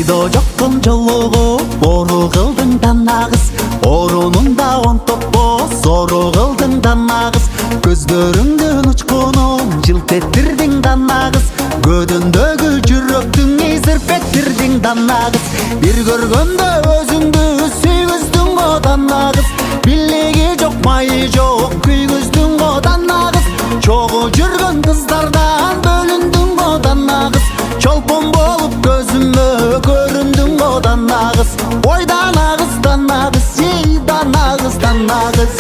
Бойдо жоктун жолугу бору кылдың да нагыз, орунунда он топпо сору кылдың да нагыз. Көздөрүңдүн учкунун жылт эттирдиң да нагыз, көдүндөгү жүрөктүң изирпеттирдиң да нагыз. Бир көргөндө өзүңдү сүйгүздүң го да нагыз, бийлиги жок майы жок күйгүздүң го да нагыз. Чогуу жүргөн кыздардан бөлүндүң го да нагыз, чолпон болуп көзүмө көрүндүң го да нагыз. Ой да нагыз да нагыз, ей да нагыз да нагыз.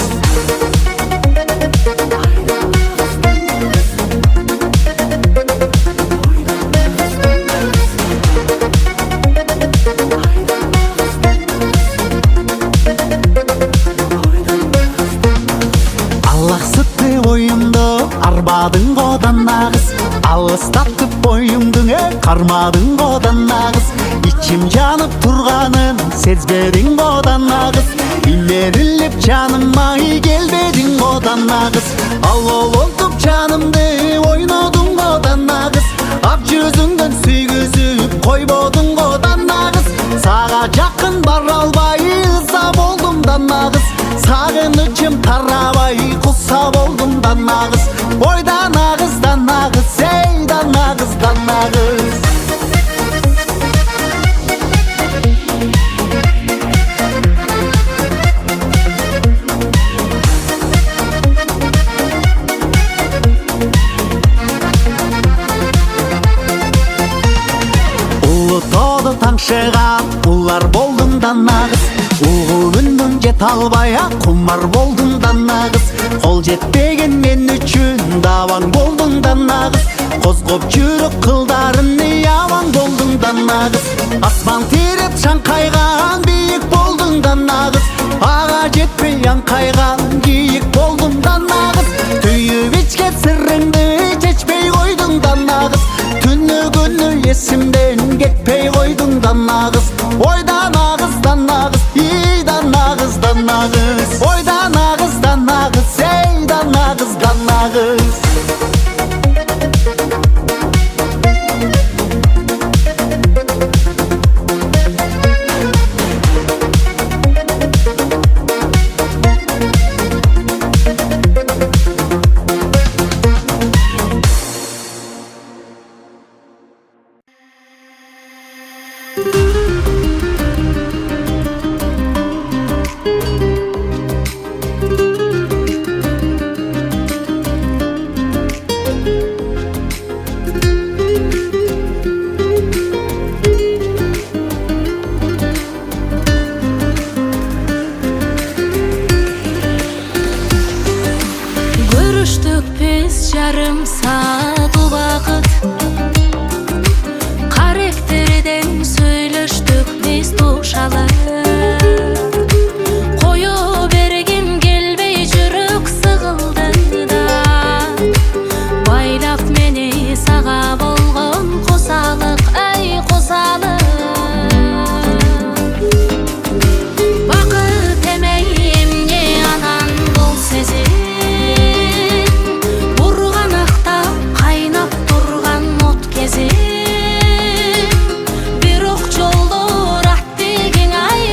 Алаксытты оюмду арбадың го да нагыз, алыстатып боюңдуң кармадың го да нагыз. Ичим жанып турганын сезбедиң го да нагыз, имерилип жаныма келбедиң го да нагыз. Ал олонтуп жанымды ойнодуң го да нагыз, ак жүзүңдөн сүйгүзүп койбодуң го да нагыз. Сага жакын бара албай ыза болдум да нагыз, сагынычым тарабай куса болдум да нагыз. Ой да нагыз да нагыз, ей да нагыз да нагыз. Улутоодо таңшыган улар болдум да нагыз, угуп үнүм жете албай кумар болдум да нагыз. Кол жетпеген мен үчүн даваң болдум да нагыз, козгоп жүрөк кылдарын яваң болдум да нагыз. Асман тирип шаңкайган бийик болдум да нагыз, ага жетпей аңкайган кийик болдум да нагыз. Түйүп ичкен сырыңды чечпей койдуң да нагыз, түнү күнү эсимден кетпей койдуң да нагыз. Ой да нагыз да нагыз, ий да нагыз да нагыз. Ой да нагыз да нагыз, ей да нагыз да нагыз. Yarım saat ubakıt karakterden söyleştik biz tuşalar. Koyu bergim gelbey jürük sığıldı da, baylap meni sağa bolgon kosalık ay kosalık. Vakıt emeyim ne anan bol sezi, bir ok joldur at degen ay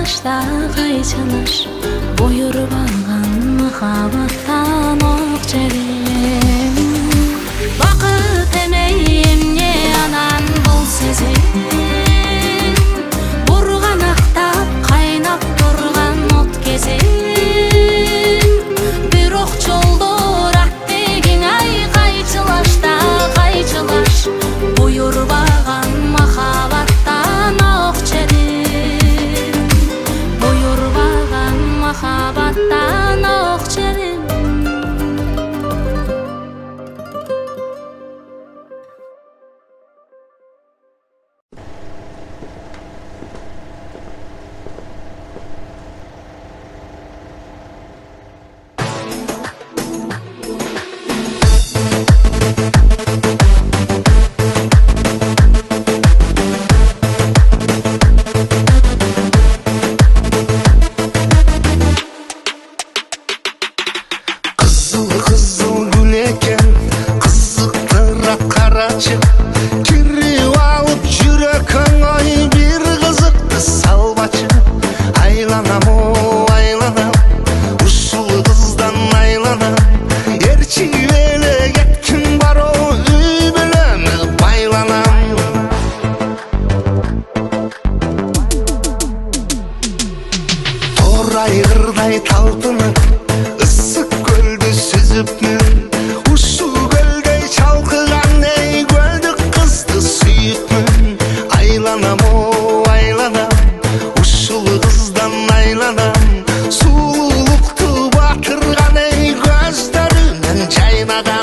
кайчылашта кайчылаш буйруп алган махабаттан ок жерим бакыт эмей эмне анан бул сезим бурганактап кайнап турган от кезим бирок жолдор аттегиң ай кайчылашта кайчылаш буйрубаган махабаттан ок жерим буйрубаган махабаттан ок жерим Kızıl gül eken kızıktıra karaçı kirip alıp yüreğin ay bir kızıktı salbaçı aylanam o aylanam usul kızdan aylanam erçi ele getkin var o übüleme baylanam Toray kırday talpınıp ıssık gölde süzüpmün Uşu gölde çalkıgan ey göldük kızdı süyüpmün Aylanam o aylanam uşulu kızdan aylanam Sululuktu batırgan ey gözlerinden çaynagan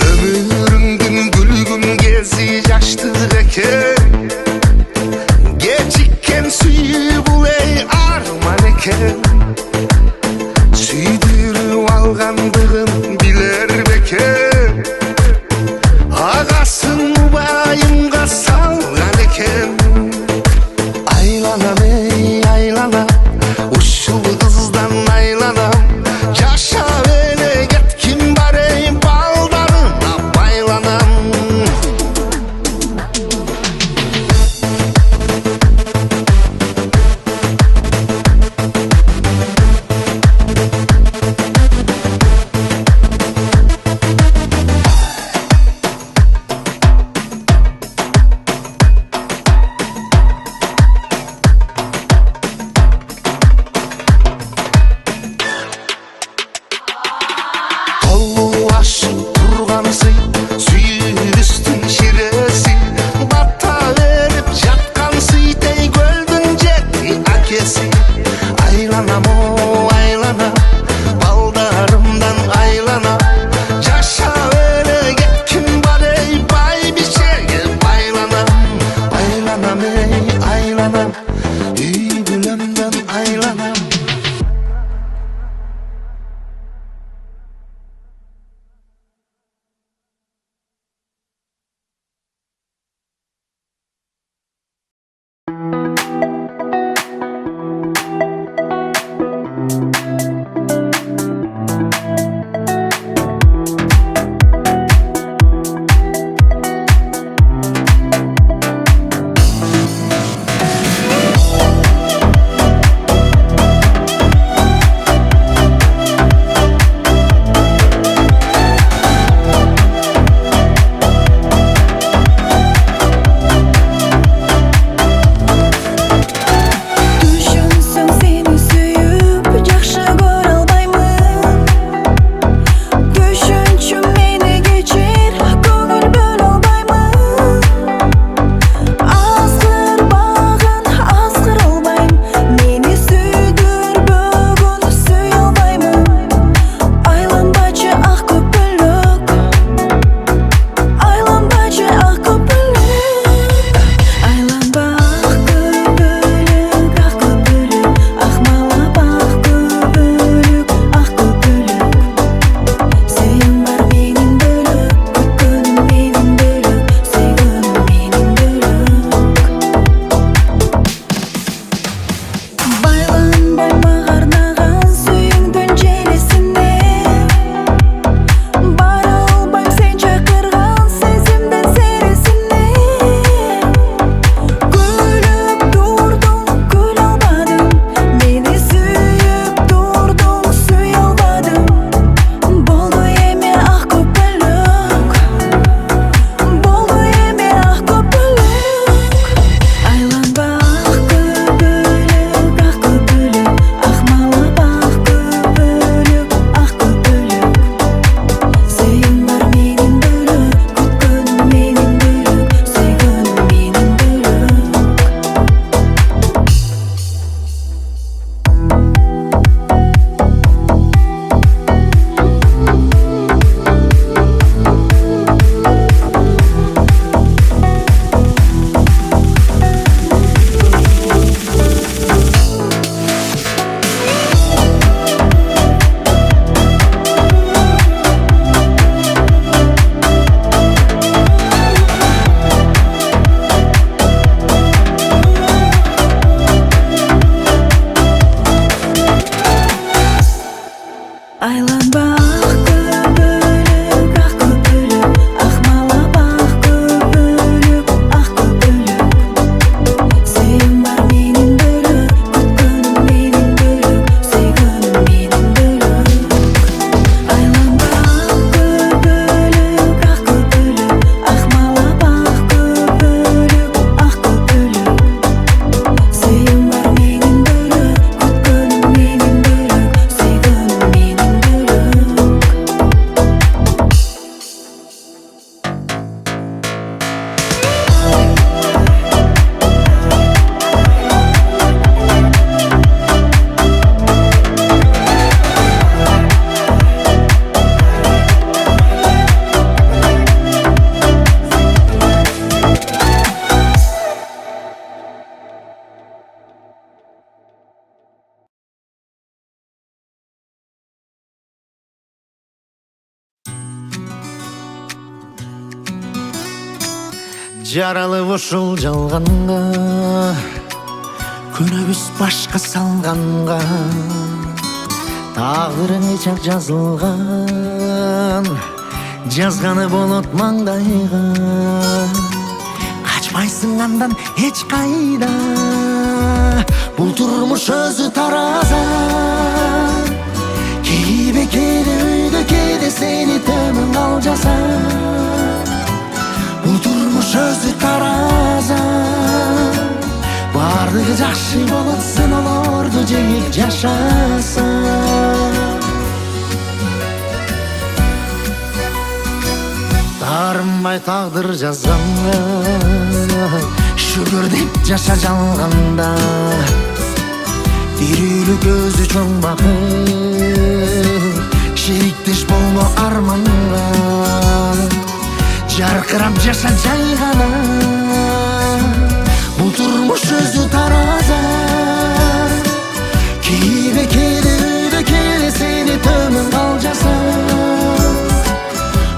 Ömürümdün gülgün gezi yaştık eken Gecikken suyu bu ey arman eken Süydürüp algandığın biler beken Ağasın bayımga salgan eken Aylanam ey aylanam uşul kızdan aylanam Yaşa beni getkin var ey baldarına baylanam жаралып ушул жалганга, күнөбүз башка салганга, тагдырың чак жазылган, жазганы болот маңдайга. Качпайсың андан эч кайда, бул турмуш өзү тараза. Кейбе кейде өйдө кейде сени төмөн калжаса, бул турмуш өзү тараза. Бардыгы жакшы болот, сыноолорду жеңип жашаса. Дарынбай тагдыр жазганга, шүгүр деп жаша жалганда. Тирүүлүк өзү чоң бакыт, шериктеш болмо арманга. Жаркырап жаша жай гана, бул турмуш өзү тараза. Кейбе кейде өйдө кейде сени төмөн калжаса,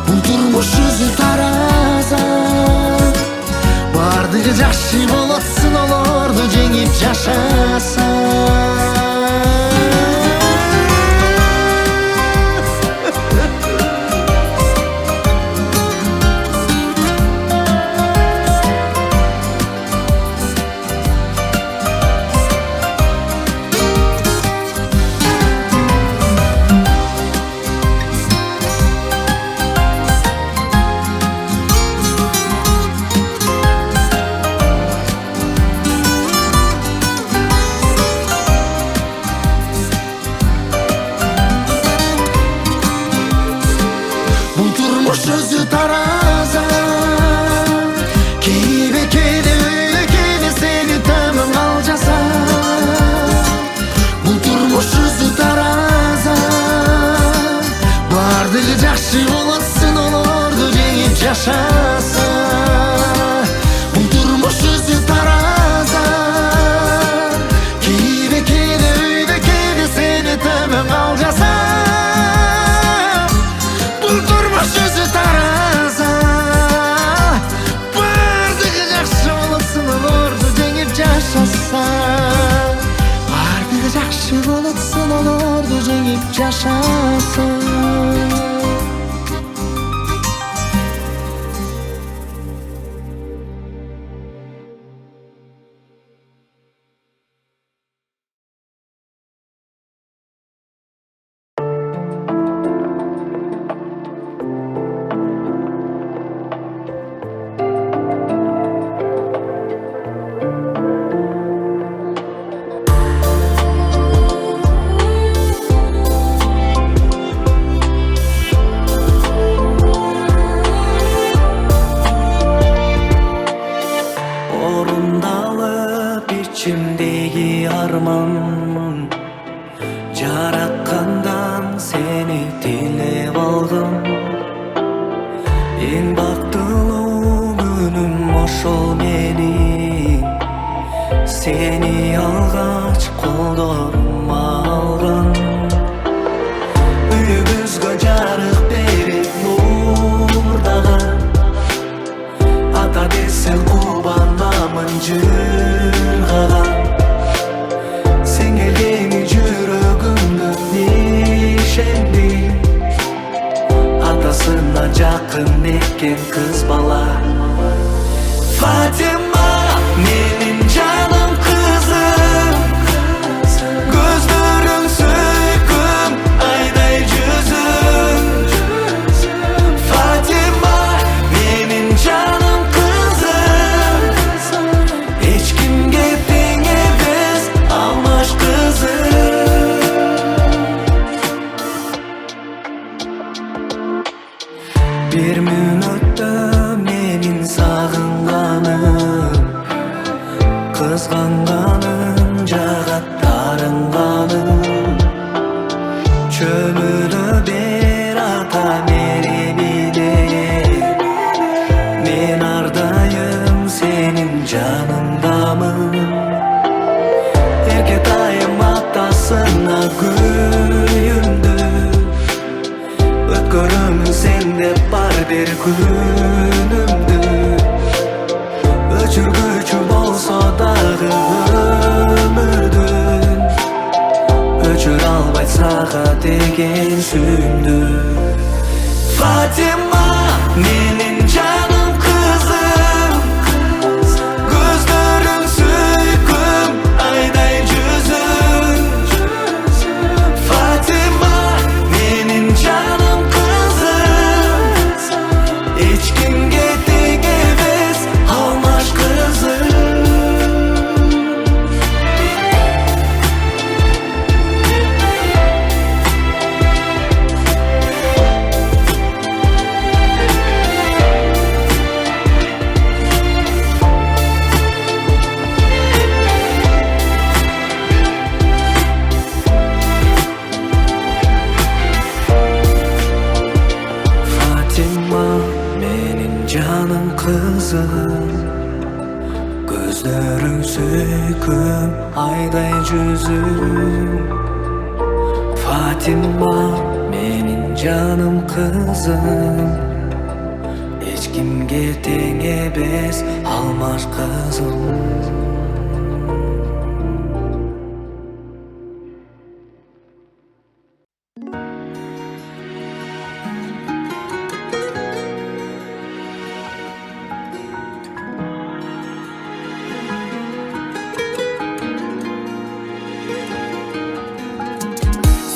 бул турмуш өзү тараза. Бардыгы жакшы болот, сыноолорду жеңип жашаса. Өзү тараза. Кейбе кейде өйдө кейде сени төмөн калжаса, бул турмуш өзү тараза. Бардыгы жакшы болот, сыноолорду жеңип жашаса, бул турмуш өзү тараза. Кейбе кейде өйдө кейде сени төмөн калжаса, бул турмуш өзү тараза. Бардыгы жакшы болот, сыноолорду жеңип жашаса, бардыгы жакшы болот, сыноолорду жеңип жашаса. İçimdeki arman, jaratkandan seni dilep aldım. En baktılуу günüm oşol menin, seni algaç kollarıma algan. Uyubuzga jarык берип нурдаган, ата десе кубанамын жыргаган. Sen geleni жүрөгүмдү ишенди, атасына жакын экен кыз бала. Фатима, менин жаным кызым, көздөрүң сүйкүм, айдай жүзүң. Фатима, менин жаным кызым, эч кимге тең эмес алмаш кызым. Бир мүнөттө менин сагынганым, кызганганым, жагат тарынганым. Чөмүлө бер ата меремине, мен ардайым сенин жаныңдамын. Эркетайым атасына күйүндү, өткөрөмүн сен деп бар бир күнүмдү. албайт сага деген сүйүмдү. Фатима, менин жаным кызым, көздөрүң сүйкүм, айдай жүзүң. Фатима, менин жаным кызым, эч кимге тең эмес алмаш кызым. Fatima, menin canım kızım, gözlerin söyküm, ayday yüzüm. Fatima, menin canım kızım, hiç kimge teң эмес алмаш kızım.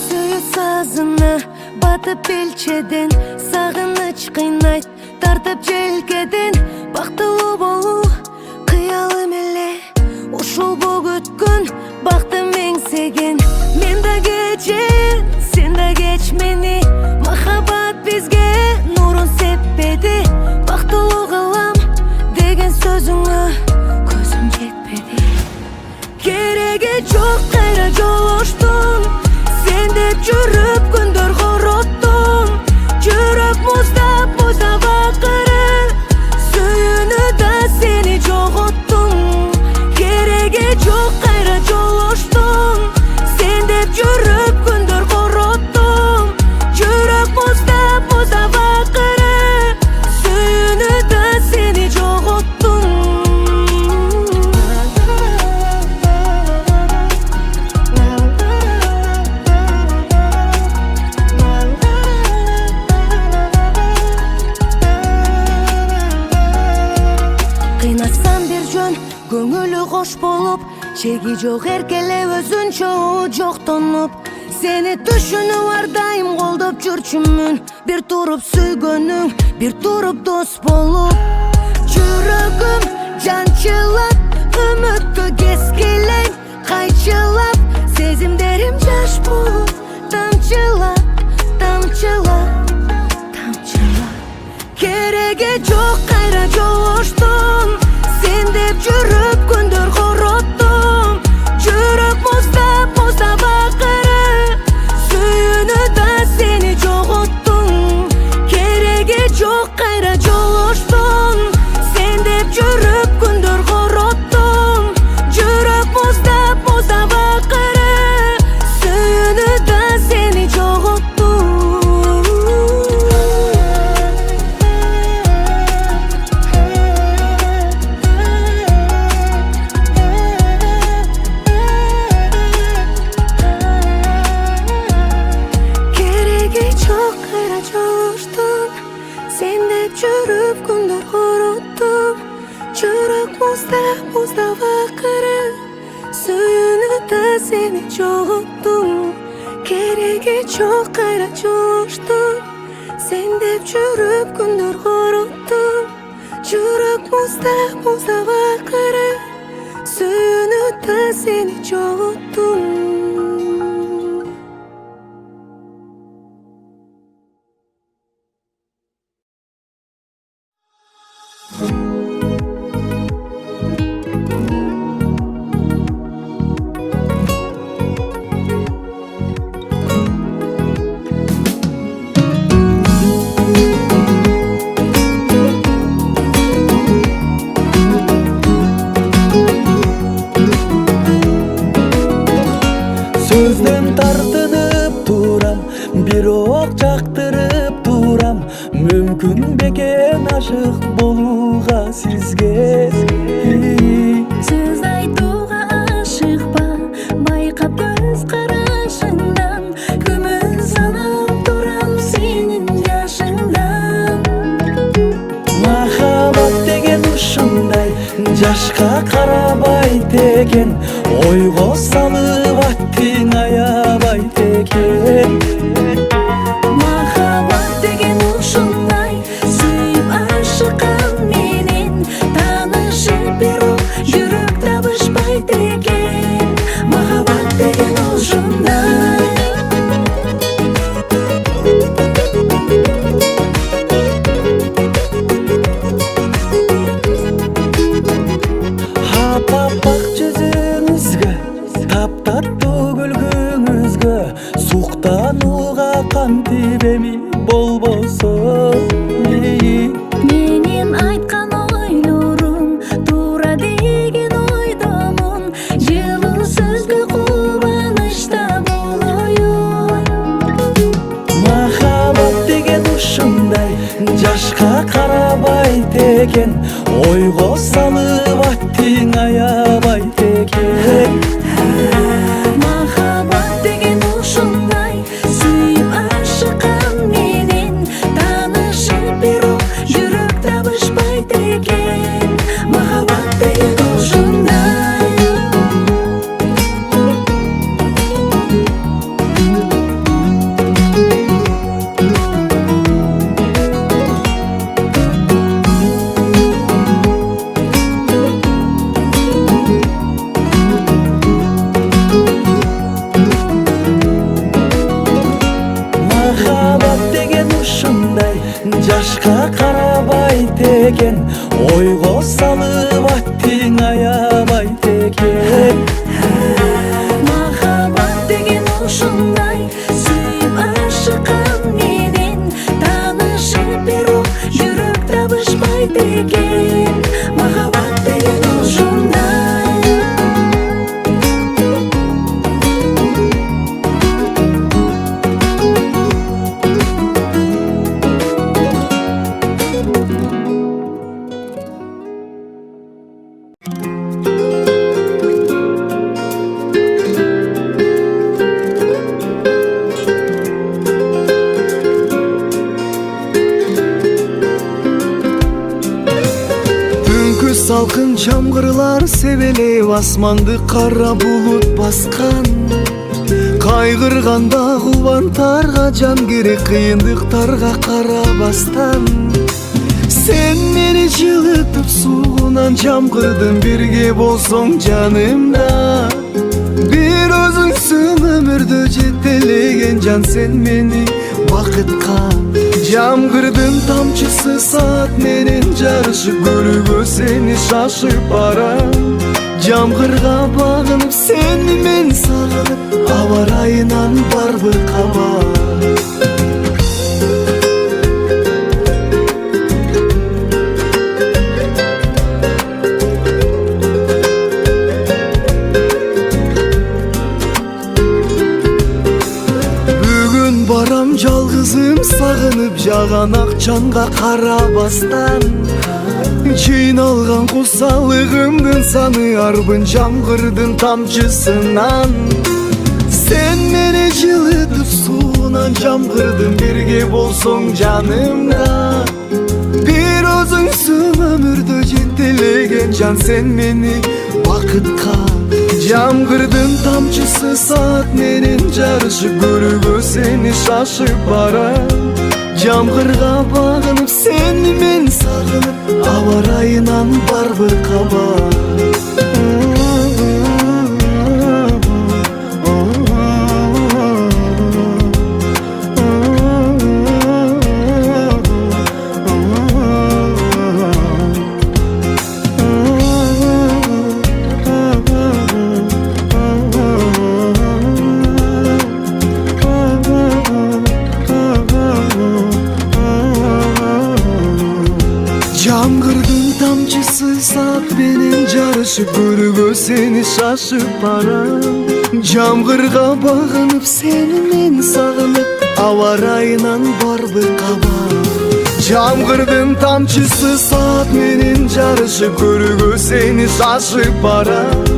Söğüt sazına batıp belçedin, sağыныç kıynayt tartıp желкеден. Бактылуу болуу кыялым эле, ушул бөгөткөн бактым эңсеген. Мен да кечен, сен да кеч мени, махаббат бизге нурун сеппеди. Бактылуу кылам деген сөзүңө көзүм жетпеди. Кереги жок кайра жолоштун, сен деп жүрүп күндөр короттум. Жүрөк муздап муздап акыры, сүйүүнү да сени жоготтум. Кереги жок кайра жолоштум, сен деп жүрүп күндөр короттум. Жүрөк муздап муздап акыры, сүйүүнү да сени жоготтум. Кыйнатсам бир жөн, көңүлү кош болуп, чеги жок эркелеп өзүнчө жоктонуп. Сени түшүнүп ар дайым колдоп жүрчүмүн, бир туруп сүйгөнүң, бир туруп дос болуп. Жүрөгүм жанчылап, үмүткө кескилейм кайчылап. Сезимдерим жаш болуп тамчылап, тамчылап, тамчылап. Кереги жок кайра жолоштум, сен деп жүрүп күндөр короттум. Жүрөк муздап муздап акыры, сүйүүнү да сени жоготтум. Кереги жок кайра жолоштум, сен деп жүрүп күндөр короттум. Жүрөк муздап муздап акыры, сүйүүнү да сени жоготтум. Кереги жок кайра жолоштум, сен деп жүрүп күндөр короттум. Жүрөк муздап муздап акыры, сүйүүнү да сени жоготтум. Кереги жок кайра жолоштум, сен деп жүрүп күндөр короттум. Жүрөк муздап муздап акыры, сүйүүнү да сени жоготтум. Сөзден тартынып турам, бирок жактырып турам. Мүмкүн бекен ашык болууга сизге. Сөз айтууга ашыкпа, байкап көз карашыңдан. жашка карабайт экен, ойго салып аттың аябайт экен. Махаббат деген ушундай, сүйүп ашыккан менен таанышып бирок жүрөк табышпайт экен. Махаббат деген ушундай. Аппак жүзүңүзгө, таптаттуу күлгүңүзгө суктанууга кантип эми болбосо. Менин айткан ойлорум туура деген ойдомун, жылуу сөзгө кубанычта болоюн. Махаббат деген ушундай, жашка карабайт экен, ойго салып аттың аябайт экен. Махаббат деген ушундай, сүйүп ашыккан менен таанышып бирок жүрөк табышпайт экен. Махаббат деген ушундай. Махаббат деген ушундай, жашка карабайт экен, ойго салып аттың аябайт экен. Махаббат деген ушундай, сүйүп ашыккан менен таанышып бирок жүрөк табышпайт экен. Махаббат деген ушундай. Түнкү салкын чамгырлар себелеп асманды кара булут баскан. Кайгырганда кубантарга жан керек, кыйындыктарга карабастан. Сен мени жылытып суунан жамгырдың, бирге болсоң жанымда. Бир өзүңсүң өмүрдө жетелеген жан, сен мени бакытка. Жамгырдын тамчысы саат менен жарышып, көрүүгө сени шашып барам. Жамгырга багынып, сени мен сагынып, аба ырайынан барбы кабар. Бүгүн барам жалгызым сагынып, жаган акчанга карабастан. Жыйналган кусалыгымдын саны арбын жамгырдын тамчысынан. Сен мени жылытып суунан жамгырдың, бирге болсоң жанымда. Бир өзүңсүң өмүрдө жетелеген жан, сен мени бакытка. Жамгырдын тамчысы саат менен жарышып, көрүүгө сени шашып барам. Жамгырга багынып, сени мен сагынып, аба ырайынан барбы кабар. Жамгырдын тамчысы саат менен жарышып, көрүүгө сени шашып барам. Жамгырга багынып, сени мен сагынып, аба ырайынан барбы кабар. Жамгырдын тамчысы саат менен жарышып, көрүүгө сени шашып барам.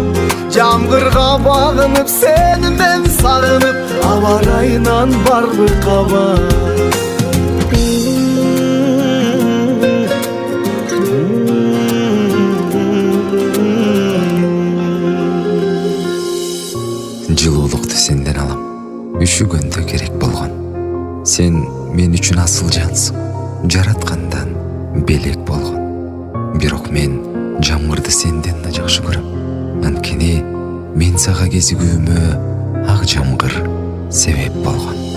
Жамгырга багынып, сени мен сагынып, аба ырайынан барбы кабар. күчүгөндө керек болгон. Сен мен үчүн асыл жансың, жараткандан белек болгон. Бирок мен жамгырды сенден да жакшы көрөм. Анткени мен сага кезигүүмө ак жамгыр себеп болгон.